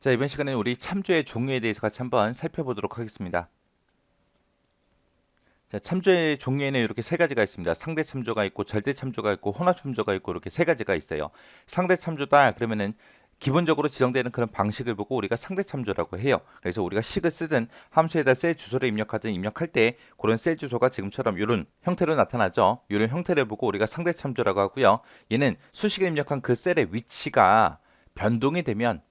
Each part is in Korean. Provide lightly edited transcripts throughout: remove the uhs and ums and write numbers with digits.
자, 이번 시간에는 우리 참조의 종류에 대해서 같이 한번 살펴보도록 하겠습니다. 자, 참조의 종류에는 이렇게 세 가지가 있습니다. 상대 참조가 있고 절대 참조가 있고 혼합 참조가 있고 이렇게 세 가지가 있어요. 상대 참조다 그러면은 기본적으로 지정되는 그런 방식을 보고 우리가 상대 참조라고 해요. 그래서 우리가 식을 쓰든 함수에다 셀 주소를 입력하든 입력할 때 그런 셀 주소가 지금처럼 이런 형태로 나타나죠. 이런 형태를 보고 우리가 상대 참조라고 하고요. 얘는 수식을 입력한 그 셀의 위치가 변동이 되면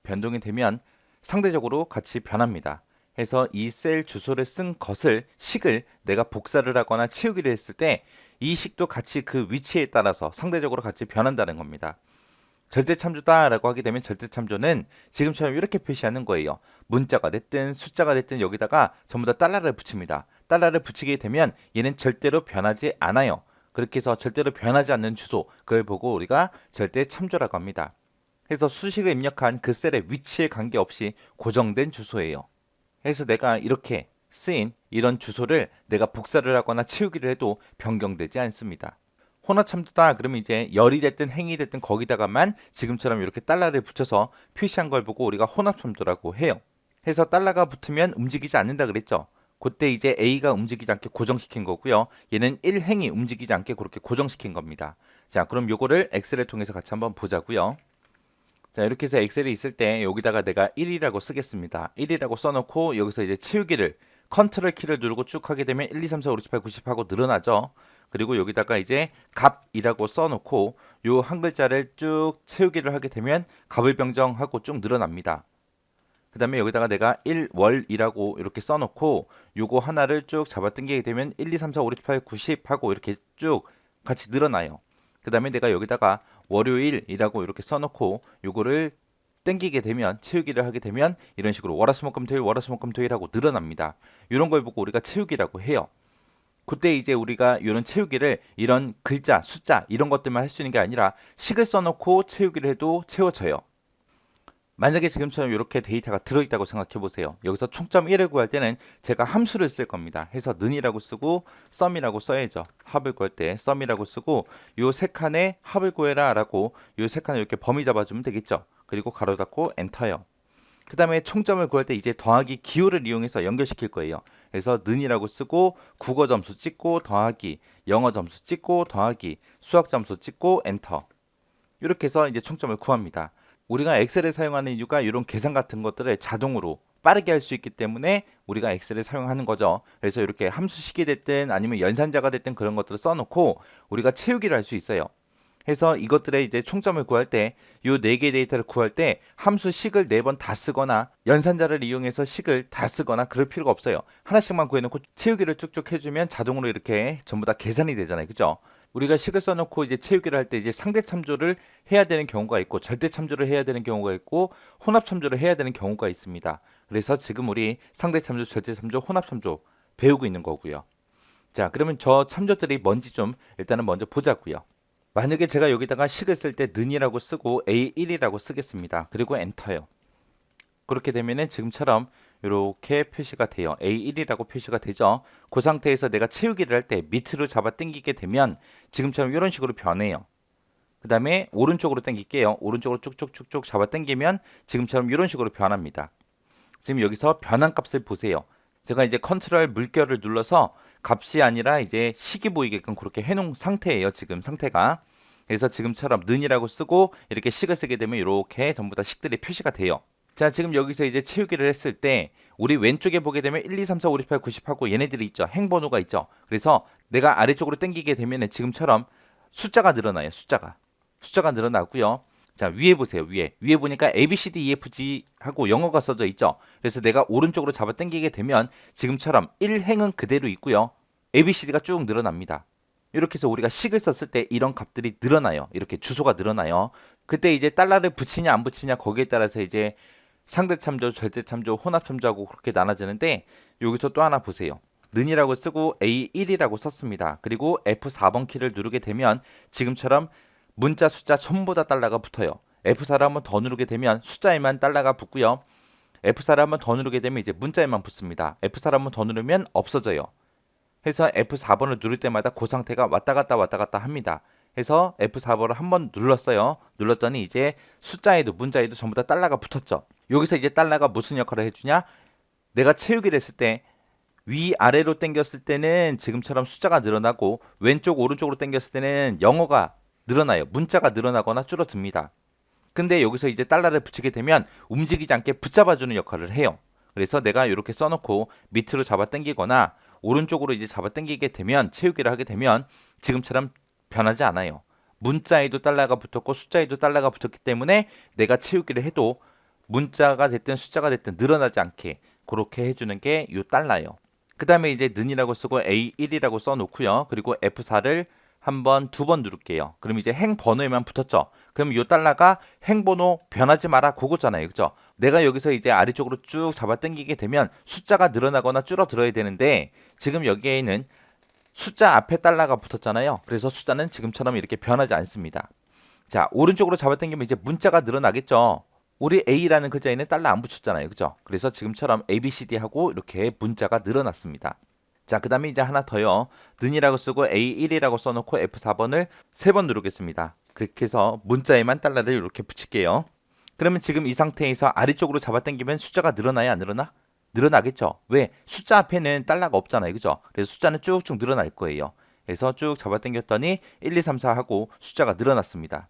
상대적으로 같이 변합니다. 해서 이 셀 주소를 쓴 것을 식을 내가 복사를 하거나 채우기를 했을 때 이 식도 같이 그 위치에 따라서 상대적으로 같이 변한다는 겁니다. 절대 참조다라고 하게 되면 절대 참조는 지금처럼 이렇게 표시하는 거예요. 문자가 됐든 숫자가 됐든 여기다가 전부 다 달러를 붙입니다. 달러를 붙이게 되면 얘는 절대로 변하지 않아요. 그렇게 해서 절대로 변하지 않는 주소, 그걸 보고 우리가 절대 참조라고 합니다. 해서 수식을 입력한 그 셀의 위치에 관계없이 고정된 주소예요. 해서 내가 이렇게 쓰인 이런 주소를 내가 복사를 하거나 채우기를 해도 변경되지 않습니다. 혼합 참조다 그러면 이제 열이 됐든 행이 됐든 거기다가만 지금처럼 이렇게 달러를 붙여서 표시한 걸 보고 우리가 혼합 참조라고 해요. 해서 달러가 붙으면 움직이지 않는다 그랬죠. 그때 이제 A가 움직이지 않게 고정시킨 거고요. 얘는 1행이 움직이지 않게 그렇게 고정시킨 겁니다. 자, 그럼 요거를 엑셀을 통해서 같이 한번 보자고요. 자, 이렇게 해서 엑셀이 있을 때 여기다가 내가 1이라고 쓰겠습니다. 1이라고 써놓고 여기서 이제 채우기를 컨트롤 키를 누르고 쭉 하게 되면 1, 2, 3, 4, 5, 6, 7, 8, 90 하고 늘어나죠. 그리고 여기다가 이제 값이라고 써놓고 요 한 글자를 쭉 채우기를 하게 되면 값을 변경하고 쭉 늘어납니다. 그 다음에 여기다가 내가 1월이라고 이렇게 써놓고 요거 하나를 쭉 잡아 당기게 되면 1, 2, 3, 4, 5, 6, 7, 8, 90 하고 이렇게 쭉 같이 늘어나요. 그 다음에 내가 여기다가 월요일이라고 이렇게 써놓고 요거를 땡기게 되면 채우기를 하게 되면 이런 식으로 월화수목금토일 월화수목금토일 하고 늘어납니다. 이런 걸 보고 우리가 채우기라고 해요. 그때 이제 우리가 이런 채우기를 이런 글자, 숫자 이런 것들만 할 수 있는 게 아니라 식을 써놓고 채우기를 해도 채워져요. 만약에 지금처럼 이렇게 데이터가 들어있다고 생각해 보세요. 여기서 총점 1을 구할 때는 제가 함수를 쓸 겁니다. 해서 는이라고 쓰고 sum이라고 써야죠. 합을 구할 때 sum이라고 쓰고 요 세 칸에 합을 구해라 라고 요 세 칸을 이렇게 범위 잡아주면 되겠죠. 그리고 가로 닫고 엔터요. 그 다음에 총점을 구할 때 이제 더하기 기호를 이용해서 연결시킬 거예요. 그래서 는이라고 쓰고 국어 점수 찍고 더하기, 영어 점수 찍고 더하기, 수학 점수 찍고 엔터. 이렇게 해서 이제 총점을 구합니다. 우리가 엑셀을 사용하는 이유가 이런 계산 같은 것들을 자동으로 빠르게 할 수 있기 때문에 우리가 엑셀을 사용하는 거죠. 그래서 이렇게 함수식이 됐든 아니면 연산자가 됐든 그런 것들을 써놓고 우리가 채우기를 할 수 있어요. 해서 이것들의 이제 총점을 구할 때 요 네 개의 데이터를 구할 때 함수식을 네 번 다 쓰거나 연산자를 이용해서 식을 다 쓰거나 그럴 필요가 없어요. 하나씩만 구해놓고 채우기를 쭉쭉 해주면 자동으로 이렇게 전부 다 계산이 되잖아요. 그죠? 우리가 식을 써놓고 이제 채우기를 할 때 이제 상대 참조를 해야 되는 경우가 있고 절대 참조를 해야 되는 경우가 있고 혼합 참조를 해야 되는 경우가 있습니다. 그래서 지금 우리 상대 참조, 절대 참조, 혼합 참조 배우고 있는 거고요. 자, 그러면 저 참조들이 뭔지 좀 일단은 먼저 보자고요. 만약에 제가 여기다가 식을 쓸 때 는이라고 쓰고 A1이라고 쓰겠습니다. 그리고 엔터요. 그렇게 되면은 지금처럼 이렇게 표시가 돼요. A1이라고 표시가 되죠. 그 상태에서 내가 채우기를 할 때 밑으로 잡아 당기게 되면 지금처럼 이런 식으로 변해요. 그 다음에 오른쪽으로 당길게요. 오른쪽으로 쭉쭉쭉쭉 잡아 당기면 지금처럼 이런 식으로 변합니다. 지금 여기서 변한 값을 보세요. 제가 이제 컨트롤 물결을 눌러서 값이 아니라 이제 식이 보이게끔 그렇게 해놓은 상태예요. 지금 상태가. 그래서 지금처럼 는이라고 쓰고 이렇게 식을 쓰게 되면 이렇게 전부 다 식들이 표시가 돼요. 자, 지금 여기서 이제 채우기를 했을 때 우리 왼쪽에 보게 되면 1, 2, 3, 4, 5, 6, 7, 8, 90 하고 얘네들이 있죠. 행번호가 있죠. 그래서 내가 아래쪽으로 당기게 되면 지금처럼 숫자가 늘어나요. 숫자가 늘어나고요. 자, 위에 보세요. 위에 보니까 A, B, C, D, E, F, G 하고 영어가 써져 있죠. 그래서 내가 오른쪽으로 잡아 당기게 되면 지금처럼 1행은 그대로 있고요. A, B, C, D가 쭉 늘어납니다. 이렇게 해서 우리가 식을 썼을 때 이런 값들이 늘어나요. 이렇게 주소가 늘어나요. 그때 이제 달러를 붙이냐 안 붙이냐 거기에 따라서 이제 상대 참조, 절대 참조, 혼합 참조하고 그렇게 나눠지는데 여기서 또 하나 보세요. 는이라고 쓰고 A1이라고 썼습니다. 그리고 F4번 키를 누르게 되면 지금처럼 문자 숫자 전부 다 달러가 붙어요. F4를 한번 더 누르게 되면 숫자에만 달러가 붙고요. F4를 한번 더 누르게 되면 이제 문자에만 붙습니다. F4를 한번 더 누르면 없어져요. 해서 F4번을 누를 때마다 그 상태가 왔다 갔다 합니다. 해서 F4번을 한번 눌렀어요. 눌렀더니 이제 숫자에도 문자에도 전부 다 달러가 붙었죠. 여기서 이제 달러가 무슨 역할을 해주냐? 내가 채우기를 했을 때 위아래로 당겼을 때는 지금처럼 숫자가 늘어나고 왼쪽 오른쪽으로 당겼을 때는 영어가 늘어나요. 문자가 늘어나거나 줄어듭니다. 근데 여기서 이제 달러를 붙이게 되면 움직이지 않게 붙잡아주는 역할을 해요. 그래서 내가 이렇게 써놓고 밑으로 잡아 당기거나 오른쪽으로 이제 잡아 당기게 되면 채우기를 하게 되면 지금처럼 변하지 않아요. 문자에도 달러가 붙었고 숫자에도 달러가 붙었기 때문에 내가 채우기를 해도 문자가 됐든 숫자가 됐든 늘어나지 않게 그렇게 해주는 게 이 달러예요. 그 다음에 이제 는이라고 쓰고 A1이라고 써놓고요. 그리고 F4를 한 번, 두 번 누를게요. 그럼 이제 행 번호에만 붙었죠. 그럼 이 달러가 행 번호 변하지 마라 그거잖아요. 그죠? 내가 여기서 이제 아래쪽으로 쭉 잡아 당기게 되면 숫자가 늘어나거나 줄어들어야 되는데 지금 여기에는 숫자 앞에 달러가 붙었잖아요. 그래서 숫자는 지금처럼 이렇게 변하지 않습니다. 자, 오른쪽으로 잡아 당기면 이제 문자가 늘어나겠죠. 우리 A라는 글자에는 달러 안 붙였잖아요. 그죠? 그래서 지금처럼 ABCD 하고 이렇게 문자가 늘어났습니다. 자, 그 다음에 이제 하나 더요. 는이라고 쓰고 A1이라고 써놓고 F4번을 3번 누르겠습니다. 그렇게 해서 문자에만 달러를 이렇게 붙일게요. 그러면 지금 이 상태에서 아래쪽으로 잡아당기면 숫자가 늘어나야 안 늘어나? 늘어나겠죠. 왜? 숫자 앞에는 달러가 없잖아요. 그죠? 그래서 숫자는 쭉쭉 늘어날 거예요. 그래서 쭉 잡아당겼더니 1, 2, 3, 4 하고 숫자가 늘어났습니다.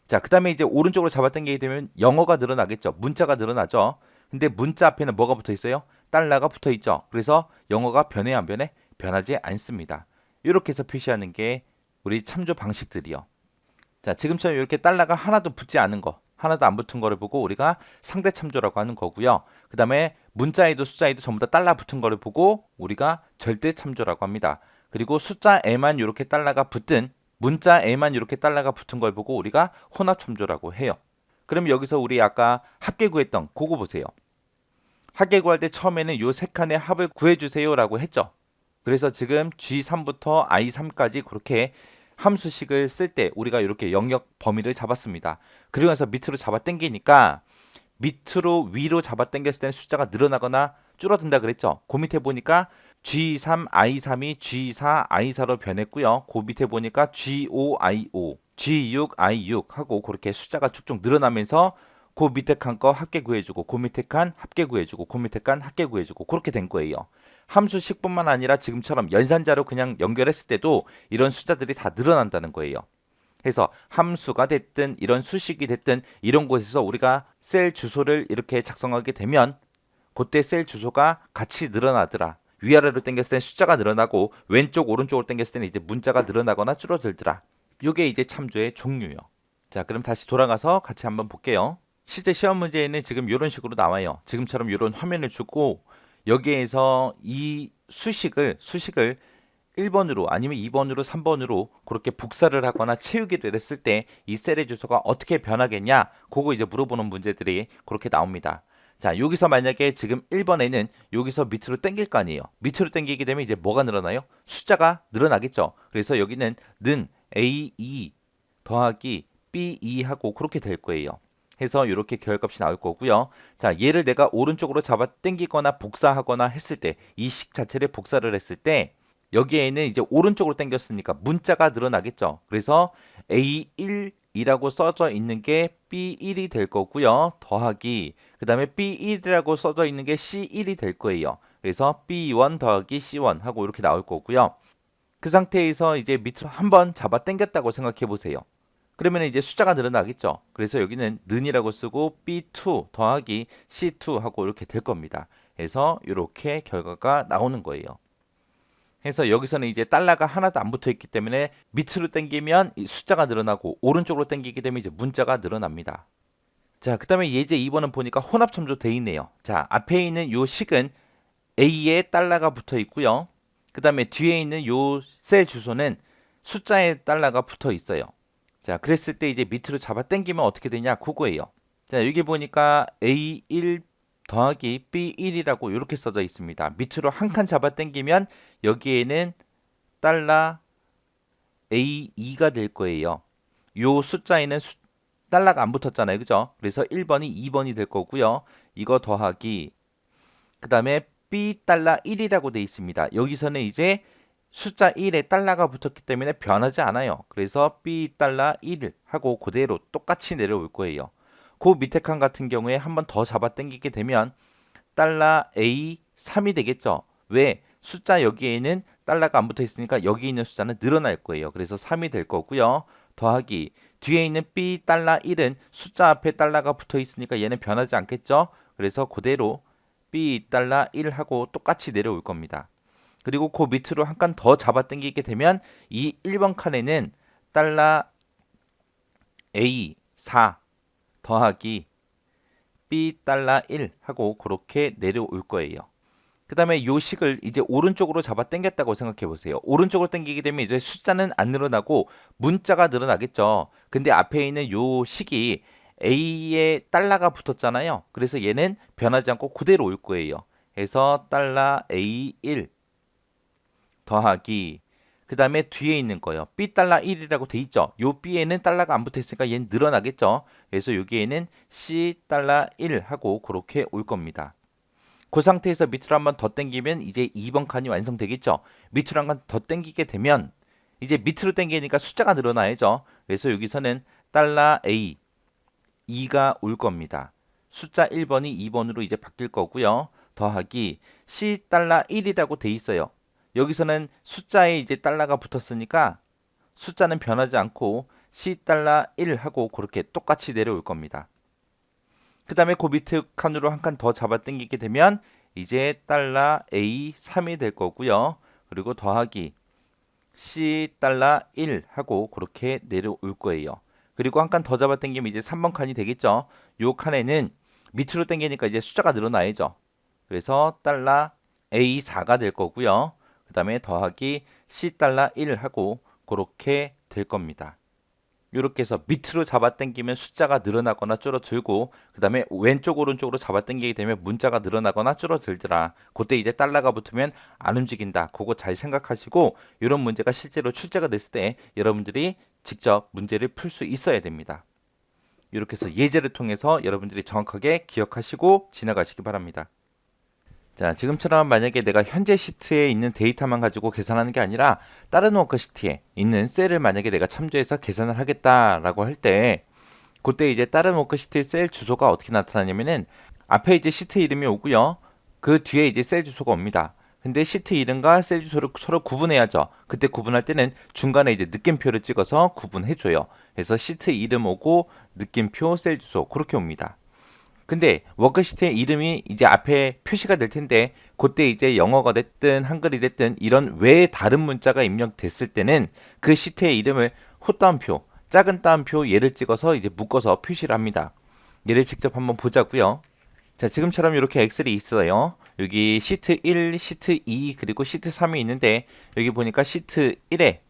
자, 그 다음에 이제 오른쪽으로 잡아당기게 되면 영어가 늘어나겠죠. 문자가 늘어나죠. 근데 문자 앞에는 뭐가 붙어 있어요? 달러가 붙어 있죠. 그래서 영어가 변해 안 변해? 변하지 않습니다. 이렇게 해서 표시하는 게 우리 참조 방식들이요. 자, 지금처럼 이렇게 달러가 하나도 붙지 않은 거, 하나도 안 붙은 거를 보고 우리가 상대 참조라고 하는 거고요. 그 다음에 문자에도 숫자에도 전부 다 달러 붙은 거를 보고 우리가 절대 참조라고 합니다. 그리고 숫자에만 이렇게 달러가 붙든 문자에만 이렇게 달러가 붙은 걸 보고 우리가 혼합 참조라고 해요. 그럼 여기서 우리 아까 합계 구했던 그거 보세요. 합계 구할 때 처음에는 요 세 칸의 합을 구해주세요라고 했죠. 그래서 지금 G3부터 I3까지 그렇게 함수식을 쓸 때 우리가 이렇게 영역 범위를 잡았습니다. 그리고 나서 밑으로 잡아 당기니까 밑으로 위로 잡아 당겼을 때는 숫자가 늘어나거나 줄어든다 그랬죠. 그 밑에 보니까 G3, I3이 G4, I4로 변했고요. 그 밑에 보니까 G5, I5, G6, I6 하고 그렇게 숫자가 쭉쭉 늘어나면서 그 밑에 칸 거 합계 구해주고 그 밑에 칸 합계 구해주고 그 밑에 칸 합계 구해주고 그렇게 된 거예요. 함수식뿐만 아니라 지금처럼 연산자로 그냥 연결했을 때도 이런 숫자들이 다 늘어난다는 거예요. 그래서 함수가 됐든 이런 수식이 됐든 이런 곳에서 우리가 셀 주소를 이렇게 작성하게 되면 그때 셀 주소가 같이 늘어나더라. 위아래로 당겼을 땐 숫자가 늘어나고 왼쪽 오른쪽으로 당겼을 때는 이제 문자가 늘어나거나 줄어들더라. 이게 이제 참조의 종류요. 자, 그럼 다시 돌아가서 같이 한번 볼게요. 실제 시험 문제에는 지금 이런 식으로 나와요. 지금처럼 이런 화면을 주고 여기에서 이 수식을 1번으로 아니면 2번으로 3번으로 그렇게 복사를 하거나 채우기를 했을 때 이 셀의 주소가 어떻게 변하겠냐? 그거 이제 물어보는 문제들이 그렇게 나옵니다. 자, 여기서 만약에 지금 1번에는 여기서 밑으로 당길 거 아니에요. 밑으로 당기게 되면 이제 뭐가 늘어나요? 숫자가 늘어나겠죠. 그래서 여기는 는 A2 더하기 B2 하고 그렇게 될 거예요. 해서 이렇게 결값이 나올 거고요. 자, 얘를 내가 오른쪽으로 잡아 당기거나 복사하거나 했을 때 이 식 자체를 복사를 했을 때 여기에는 이제 오른쪽으로 당겼으니까 문자가 늘어나겠죠. 그래서 A1이라고 써져 있는 게 B1이 될 거고요. 더하기 그 다음에 B1이라고 써져 있는 게 C1이 될 거예요. 그래서 B1 더하기 C1 하고 이렇게 나올 거고요. 그 상태에서 이제 밑으로 한번 잡아 당겼다고 생각해 보세요. 그러면 이제 숫자가 늘어나겠죠. 그래서 여기는 는이라고 쓰고 B2 더하기 C2 하고 이렇게 될 겁니다. 그래서 이렇게 결과가 나오는 거예요. 그래서 여기서는 이제 달러가 하나도 안 붙어 있기 때문에 밑으로 당기면 이 숫자가 늘어나고 오른쪽으로 당기게 되면 이제 문자가 늘어납니다. 자, 그 다음에 예제 2번은 보니까 혼합 참조 돼 있네요. 자, 앞에 있는 요 식은 A에 달러가 붙어 있고요. 그 다음에 뒤에 있는 요 셀 주소는 숫자에 달러가 붙어 있어요. 자, 그랬을 때 이제 밑으로 잡아 당기면 어떻게 되냐? 그거예요. 자, 여기 보니까 A1 더하기 B1이라고 이렇게 써져 있습니다. 밑으로 한 칸 잡아 당기면 여기에는 달러 A2가 될 거예요. 요 숫자에는 달러가 안 붙었잖아요. 그죠? 그래서 1번이 2번이 될 거고요. 이거 더하기 그 다음에 B 달러 1이라고 돼 있습니다. 여기서는 이제 숫자 1에 달러가 붙었기 때문에 변하지 않아요. 그래서 B 달러 1 하고 그대로 똑같이 내려올 거예요. 그 밑에 칸 같은 경우에 한 번 더 잡아 당기게 되면 달러 A 3이 되겠죠. 왜? 숫자 여기에는 달러가 안 붙어 있으니까 여기 있는 숫자는 늘어날 거예요. 그래서 3이 될 거고요. 더하기 뒤에 있는 B 달러 1은 숫자 앞에 달러가 붙어 있으니까 얘는 변하지 않겠죠. 그래서 그대로 B 달러 1 하고 똑같이 내려올 겁니다. 그리고 그 밑으로 한 칸 더 잡아 당기게 되면 이 1번 칸에는 달러 A 4 더하기 B 달러 1 하고 그렇게 내려올 거예요. 그 다음에 요 식을 이제 오른쪽으로 잡아 당겼다고 생각해 보세요. 오른쪽으로 당기게 되면 이제 숫자는 안 늘어나고 문자가 늘어나겠죠. 근데 앞에 있는 요 식이 A에 달러가 붙었잖아요. 그래서 얘는 변하지 않고 그대로 올 거예요. 그래서 달러 A1 더하기 그 다음에 뒤에 있는 거요. B 달러 1이라고 돼 있죠. 요 B에는 달러가 안 붙어 있으니까 얘는 늘어나겠죠. 그래서 여기에는 C 달러 1 하고 그렇게 올 겁니다. 그 상태에서 밑으로 한번 더 당기면 이제 2번 칸이 완성되겠죠. 밑으로 한 칸 더 당기게 되면 이제 밑으로 당기니까 숫자가 늘어나야죠. 그래서 여기서는 달러 A 2가 올 겁니다. 숫자 1번이 2번으로 이제 바뀔 거고요. 더하기 C 달러 1이라고 돼 있어요. 여기서는 숫자에 이제 달러가 붙었으니까 숫자는 변하지 않고 C 달러 1 하고 그렇게 똑같이 내려올 겁니다. 그 다음에 그 밑에 칸으로 한 칸 더 잡아 당기게 되면 이제 달러 A 3이 될 거고요. 그리고 더하기 C 달러 1 하고 그렇게 내려올 거예요. 그리고 한 칸 더 잡아 당기면 이제 3번 칸이 되겠죠. 요 칸에는 밑으로 당기니까 이제 숫자가 늘어나야죠. 그래서 달러 A 4가 될 거고요. 그 다음에 더하기 C 달러 1 하고 그렇게 될 겁니다. 이렇게 해서 밑으로 잡아당기면 숫자가 늘어나거나 줄어들고 그 다음에 왼쪽 오른쪽으로 잡아당기게 되면 문자가 늘어나거나 줄어들더라. 그때 이제 달러가 붙으면 안 움직인다. 그거 잘 생각하시고 이런 문제가 실제로 출제가 됐을 때 여러분들이 직접 문제를 풀 수 있어야 됩니다. 이렇게 해서 예제를 통해서 여러분들이 정확하게 기억하시고 지나가시기 바랍니다. 자, 지금처럼 만약에 내가 현재 시트에 있는 데이터만 가지고 계산하는 게 아니라 다른 워크시트에 있는 셀을 만약에 내가 참조해서 계산을 하겠다라고 할 때 그때 이제 다른 워크시트의 셀 주소가 어떻게 나타나냐면은 앞에 이제 시트 이름이 오고요. 그 뒤에 이제 셀 주소가 옵니다. 근데 시트 이름과 셀 주소를 서로 구분해야죠. 그때 구분할 때는 중간에 이제 느낌표를 찍어서 구분해 줘요. 그래서 시트 이름 오고 느낌표 셀 주소 그렇게 옵니다. 근데 워크시트의 이름이 이제 앞에 표시가 될 텐데 그때 이제 영어가 됐든 한글이 됐든 이런 외에 다른 문자가 입력됐을 때는 그 시트의 이름을 호따옴표, 작은 따옴표 얘를 찍어서 이제 묶어서 표시를 합니다. 얘를 직접 한번 보자고요. 자, 지금처럼 이렇게 엑셀이 있어요. 여기 시트 1, 시트 2, 그리고 시트 3이 있는데 여기 보니까 시트 1에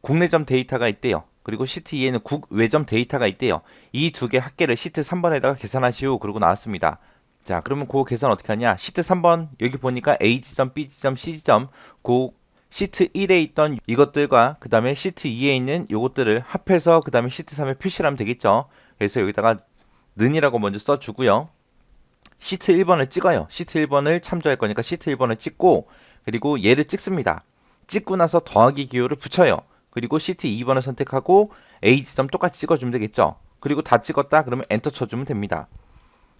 국내점 데이터가 있대요. 그리고 시트 2에는 국외점 데이터가 있대요. 이 두 개 합계를 시트 3번에다가 계산하시오. 그러고 나왔습니다. 자, 그러면 그 계산 어떻게 하냐? 시트 3번 여기 보니까 A 지점, B 지점, C 지점 그 시트 1에 있던 이것들과 그 다음에 시트 2에 있는 요것들을 합해서 그 다음에 시트 3에 표시를 하면 되겠죠. 그래서 여기다가 는이라고 먼저 써주고요. 시트 1번을 찍어요. 시트 1번을 참조할 거니까 시트 1번을 찍고 그리고 얘를 찍습니다. 찍고 나서 더하기 기호를 붙여요. 그리고 시트 2번을 선택하고 A 지점 똑같이 찍어주면 되겠죠. 그리고 다 찍었다 그러면 엔터 쳐주면 됩니다.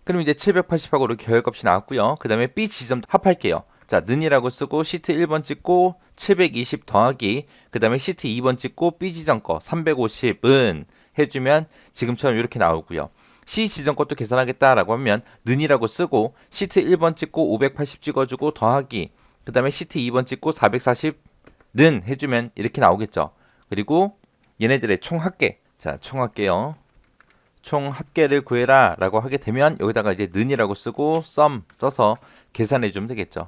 그럼 이제 780하고 이렇게 결값이 나왔고요. 그 다음에 B 지점 합할게요. 자, 는이라고 쓰고 시트 1번 찍고 720 더하기 그 다음에 시트 2번 찍고 B 지점 거 350은 해주면 지금처럼 이렇게 나오고요. C 지점 것도 계산하겠다라고 하면 는이라고 쓰고 시트 1번 찍고 580 찍어주고 더하기 그 다음에 시트 2번 찍고 440는 해주면 이렇게 나오겠죠. 그리고 얘네들의 총 합계. 자, 총 합계요. 총 합계를 구해라 라고 하게 되면 여기다가 이제 는이라고 쓰고 sum 써서 계산해 주면 되겠죠.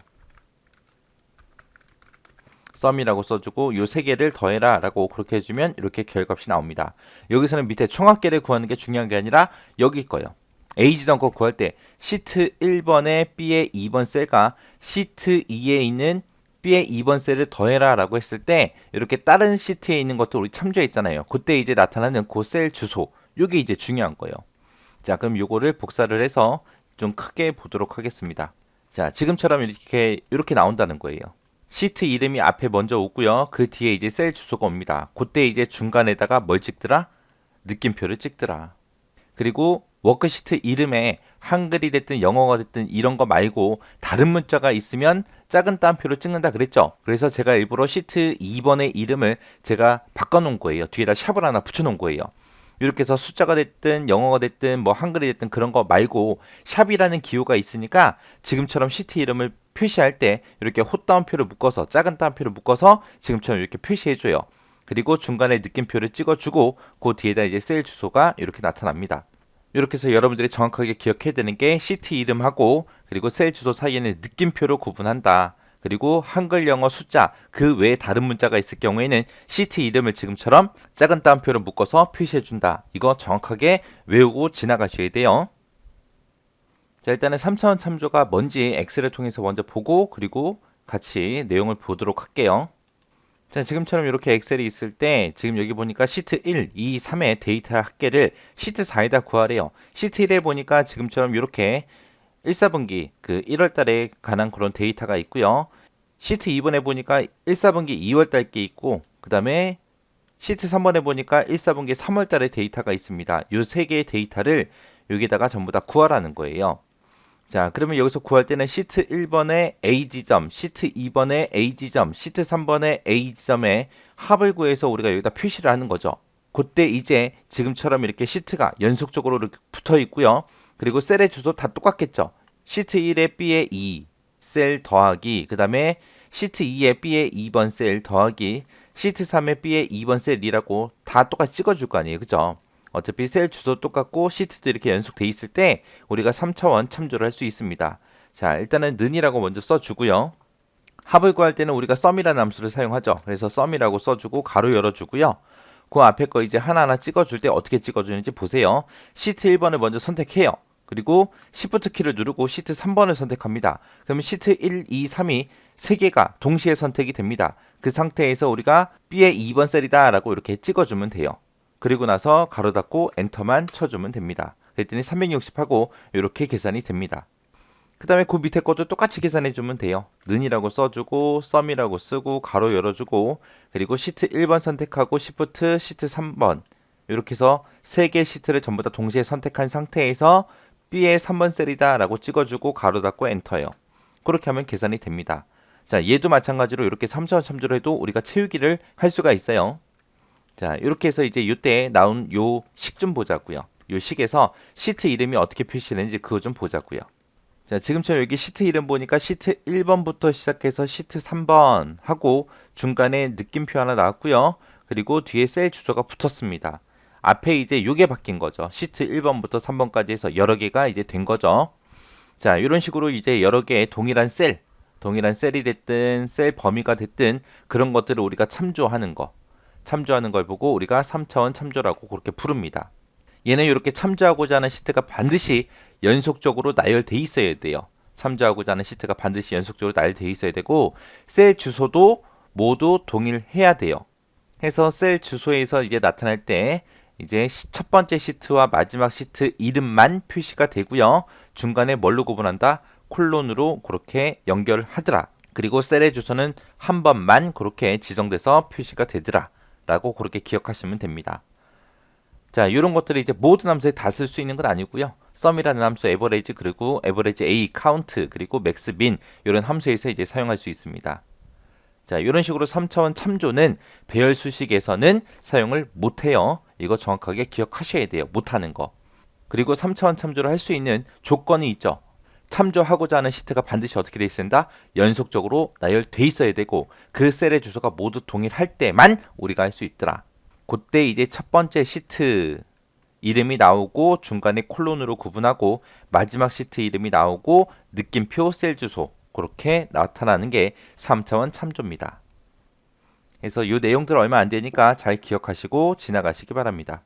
sum이라고 써주고 요 세 개를 더해라 라고 그렇게 해주면 이렇게 결값이 나옵니다. 여기서는 밑에 총 합계를 구하는 게 중요한 게 아니라 여기 거요. A 지점 거 구할 때 시트 1번에 B의 2번 셀과 시트 2에 있는 B의 2번 셀을 더해라 라고 했을 때 이렇게 다른 시트에 있는 것도 우리 참조했잖아요. 그때 이제 나타나는 그 셀 주소 요게 이제 중요한 거예요. 자, 그럼 요거를 복사를 해서 좀 크게 보도록 하겠습니다. 자, 지금처럼 이렇게 나온다는 거예요. 시트 이름이 앞에 먼저 오고요. 그 뒤에 이제 셀 주소가 옵니다. 그때 이제 중간에다가 뭘 찍더라? 느낌표를 찍더라. 그리고 워크시트 이름에 한글이 됐든 영어가 됐든 이런 거 말고 다른 문자가 있으면 작은 따옴표를 찍는다 그랬죠. 그래서 제가 일부러 시트 2번의 이름을 제가 바꿔놓은 거예요. 뒤에다 샵을 하나 붙여놓은 거예요. 이렇게 해서 숫자가 됐든 영어가 됐든 뭐 한글이 됐든 그런 거 말고 샵이라는 기호가 있으니까 지금처럼 시트 이름을 표시할 때 이렇게 홑따옴표를 묶어서 작은 따옴표를 묶어서 지금처럼 이렇게 표시해줘요. 그리고 중간에 느낌표를 찍어주고 그 뒤에다 이제 셀 주소가 이렇게 나타납니다. 이렇게 해서 여러분들이 정확하게 기억해야 되는 게 시트 이름하고 그리고 셀 주소 사이에는 느낌표로 구분한다. 그리고 한글, 영어, 숫자 그 외에 다른 문자가 있을 경우에는 시트 이름을 지금처럼 작은 따옴표로 묶어서 표시해준다. 이거 정확하게 외우고 지나가셔야 돼요. 자, 일단은 3차원 참조가 뭔지 엑셀을 통해서 먼저 보고 그리고 같이 내용을 보도록 할게요. 자, 지금처럼 이렇게 엑셀이 있을 때 지금 여기 보니까 시트 1, 2, 3의 데이터 합계를 시트 4에다 구하래요. 시트 1에 보니까 지금처럼 이렇게 1, 4분기 그 1월 달에 관한 그런 데이터가 있고요. 시트 2번에 보니까 1, 4분기 2월 달 게 있고 그 다음에 시트 3번에 보니까 1, 4분기 3월 달의 데이터가 있습니다. 이 세 개의 데이터를 여기다가 전부 다 구하라는 거예요. 자, 그러면 여기서 구할 때는 시트 1번의 A 지점, 시트 2번의 A 지점, 시트 3번의 A 지점에 합을 구해서 우리가 여기다 표시를 하는 거죠. 그때 이제 지금처럼 이렇게 시트가 연속적으로 이렇게 붙어 있고요. 그리고 셀의 주소 다 똑같겠죠. 시트 1에 B에 2, 셀 더하기, 그 다음에 시트 2에 B에 2번 셀 더하기, 시트 3에 B에 2번 셀이라고 다 똑같이 찍어줄 거 아니에요. 그죠? 어차피 셀 주소 똑같고 시트도 이렇게 연속돼 있을 때 우리가 3차원 참조를 할 수 있습니다. 자, 일단은 는이라고 먼저 써주고요. 합을 구할 때는 우리가 썸이라는 함수를 사용하죠. 그래서 썸이라고 써주고 가로 열어주고요. 그 앞에 거 이제 하나하나 찍어줄 때 어떻게 찍어주는지 보세요. 시트 1번을 먼저 선택해요. 그리고 Shift 키를 누르고 시트 3번을 선택합니다. 그러면 시트 1, 2, 3이 세 개가 동시에 선택이 됩니다. 그 상태에서 우리가 B의 2번 셀이다 라고 이렇게 찍어주면 돼요. 그리고 나서 가로 닫고 엔터만 쳐주면 됩니다. 그랬더니 360하고 이렇게 계산이 됩니다. 그 다음에 그 밑에 것도 똑같이 계산해주면 돼요. 는이라고 써주고 썸이라고 쓰고 가로 열어주고 그리고 시트 1번 선택하고 시프트 시트 3번 이렇게 해서 세 개 시트를 전부 다 동시에 선택한 상태에서 B의 3번 셀이다 라고 찍어주고 가로 닫고 엔터예요. 그렇게 하면 계산이 됩니다. 자, 얘도 마찬가지로 이렇게 3차원 참조를 해도 우리가 채우기를 할 수가 있어요. 자, 이렇게 해서 이제 이때 나온 요 식 좀 보자고요. 요 식에서 시트 이름이 어떻게 표시되는지 그거 좀 보자고요. 자, 지금처럼 여기 시트 이름 보니까 시트 1번부터 시작해서 시트 3번 하고 중간에 느낌표 하나 나왔고요. 그리고 뒤에 셀 주소가 붙었습니다. 앞에 이제 요게 바뀐 거죠. 시트 1번부터 3번까지 해서 여러 개가 이제 된 거죠. 자, 이런 식으로 이제 여러 개의 동일한 셀이 됐든 셀 범위가 됐든 그런 것들을 우리가 참조하는 걸 보고 우리가 3차원 참조라고 그렇게 부릅니다. 얘는 이렇게 참조하고자 하는 시트가 반드시 연속적으로 나열돼 있어야 돼요. 참조하고자 하는 시트가 반드시 연속적으로 나열돼 있어야 되고 셀 주소도 모두 동일해야 돼요. 해서 셀 주소에서 이제 나타날 때 이제 첫 번째 시트와 마지막 시트 이름만 표시가 되고요. 중간에 뭘로 구분한다? 콜론으로 그렇게 연결하더라. 그리고 셀의 주소는 한 번만 그렇게 지정돼서 표시가 되더라. 라고 그렇게 기억하시면 됩니다. 자, 이런 것들을 이제 모든 함수에 다 쓸 수 있는 건 아니고요. 썸이라는 함수, 에버레이지, 그리고 에버레이지 A, 카운트, 그리고 맥스, 민 이런 함수에서 이제 사용할 수 있습니다. 자, 이런 식으로 3차원 참조는 배열 수식에서는 사용을 못해요. 이거 정확하게 기억하셔야 돼요. 못하는 거. 그리고 3차원 참조를 할 수 있는 조건이 있죠. 참조하고자 하는 시트가 반드시 어떻게 돼 있어야 된다? 연속적으로 나열돼 있어야 되고 그 셀의 주소가 모두 동일할 때만 우리가 할 수 있더라. 그때 이제 첫 번째 시트 이름이 나오고 중간에 콜론으로 구분하고 마지막 시트 이름이 나오고 느낌표 셀 주소 그렇게 나타나는 게 3차원 참조입니다. 그래서 이 내용들 얼마 안 되니까 잘 기억하시고 지나가시기 바랍니다.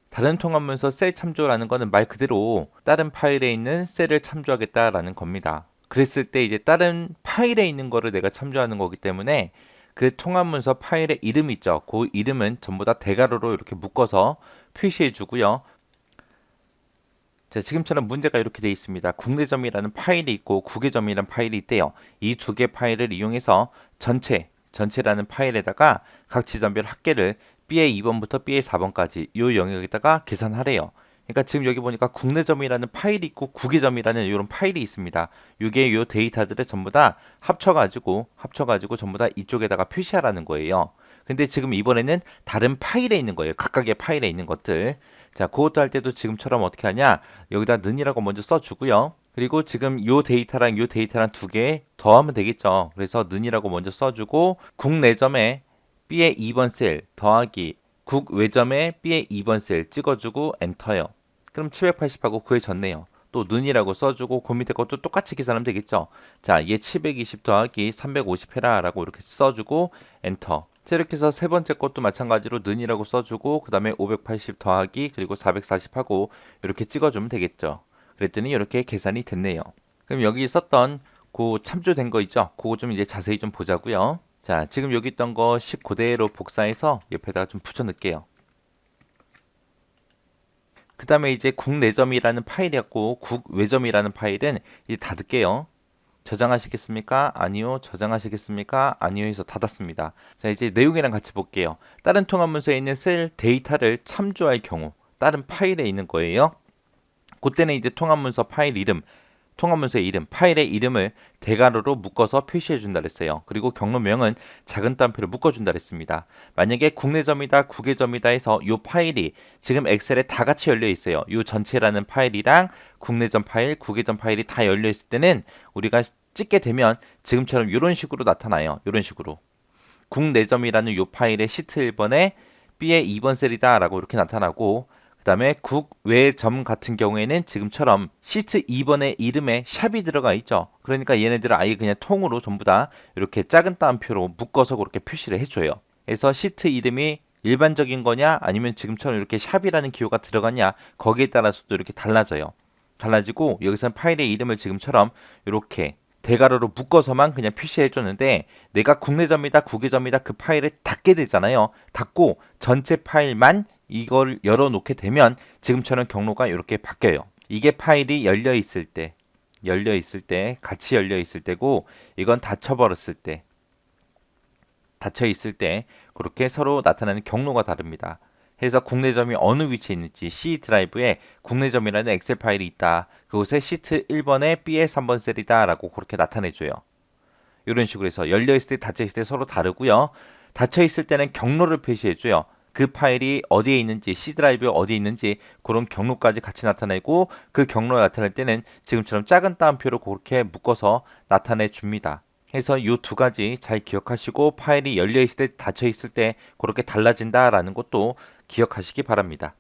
다른 통합문서 셀 참조라는 거는 말 그대로 다른 파일에 있는 셀을 참조하겠다라는 겁니다. 그랬을 때 이제 다른 파일에 있는 거를 내가 참조하는 거기 때문에 그 통합문서 파일의 이름 있죠. 그 이름은 전부 다 대괄호로 이렇게 묶어서 표시해 주고요. 자, 지금처럼 문제가 이렇게 되어 있습니다. 국내점이라는 파일이 있고 국외점이라는 파일이 있대요. 이 두 개 파일을 이용해서 전체라는 파일에다가 각 지점별 합계를 B의 2번부터 B의 4번까지 이 영역에다가 계산하래요. 그러니까 지금 여기 보니까 국내점이라는 파일이 있고 국외점이라는 이런 파일이 있습니다. 이게 요 데이터들을 전부 다 합쳐가지고 전부 다 이쪽에다가 표시하라는 거예요. 근데 지금 이번에는 다른 파일에 있는 거예요. 각각의 파일에 있는 것들. 자, 그것도 할 때도 지금처럼 어떻게 하냐? 여기다 는이라고 먼저 써주고요. 그리고 지금 요 데이터랑 요 데이터랑 두 개 더하면 되겠죠. 그래서 는이라고 먼저 써주고 국내점에 B의 2번 셀 더하기 국외점에 B의 2번 셀 찍어주고 엔터요. 그럼 780하고 구해졌네요. 또 는이라고 써주고 그 밑에 것도 똑같이 계산하면 되겠죠. 자, 얘 720 더하기 350 해라 라고 이렇게 써주고 엔터. 자, 이렇게 해서 세 번째 것도 마찬가지로 는이라고 써주고 그 다음에 580 더하기 그리고 440 하고 이렇게 찍어주면 되겠죠. 그랬더니 이렇게 계산이 됐네요. 그럼 여기 썼던 그 참조된 거 있죠? 그거 좀 이제 자세히 좀 보자고요. 자, 지금 여기 있던 거 10 그대로 복사해서 옆에다가 좀 붙여 넣을게요. 그 다음에 이제 국내점이라는 파일이었고 국외점이라는 파일은 이제 닫을게요. 저장하시겠습니까? 아니요. 저장하시겠습니까? 아니요 해서 닫았습니다. 자, 이제 내용이랑 같이 볼게요. 다른 통합 문서에 있는 셀 데이터를 참조할 경우 다른 파일에 있는 거예요. 그때는 이제 통합 문서 파일 이름, 통합 문서의 이름, 파일의 이름을 대괄호로 묶어서 표시해 준다 그랬어요. 그리고 경로명은 작은 따옴표로 묶어 준다 그랬습니다. 만약에 국내점이다, 국외점이다 해서 이 파일이 지금 엑셀에 다 같이 열려 있어요. 이 전체라는 파일이랑 국내점 파일, 국외점 파일이 다 열려 있을 때는 우리가 찍게 되면 지금처럼 이런 식으로 나타나요. 이런 식으로. 국내점이라는 이 파일의 시트 1번에 B의 2번 셀이다 라고 이렇게 나타나고 그 다음에 국외점 같은 경우에는 지금처럼 시트 2번의 이름에 샵이 들어가 있죠. 그러니까 얘네들을 아예 그냥 통으로 전부 다 이렇게 작은 따옴표로 묶어서 그렇게 표시를 해줘요. 그래서 시트 이름이 일반적인 거냐 아니면 지금처럼 이렇게 샵이라는 기호가 들어갔냐 거기에 따라서도 이렇게 달라져요. 달라지고 여기서는 파일의 이름을 지금처럼 이렇게 대괄호로 묶어서만 그냥 표시해 줬는데 내가 국내점이다 국외점이다 그 파일을 닫게 되잖아요. 닫고 전체 파일만 이걸 열어놓게 되면 지금처럼 경로가 이렇게 바뀌어요. 이게 파일이 열려 있을 때, 같이 열려 있을 때고 이건 닫혀 있을 때 그렇게 서로 나타나는 경로가 다릅니다. 해서 국내점이 어느 위치에 있는지 C 드라이브에 국내점이라는 엑셀 파일이 있다. 그곳에 시트 1번에 B의 3번 셀이다 라고 그렇게 나타내줘요. 이런 식으로 해서 열려있을 때 닫혀있을 때 서로 다르고요. 닫혀있을 때는 경로를 표시해줘요. 그 파일이 어디에 있는지 C 드라이브에 어디에 있는지 그런 경로까지 같이 나타내고 그 경로가 나타날 때는 지금처럼 작은 따옴표로 그렇게 묶어서 나타내 줍니다. 해서 이 두 가지 잘 기억하시고 파일이 열려 있을 때 닫혀 있을 때 그렇게 달라진다라는 것도 기억하시기 바랍니다.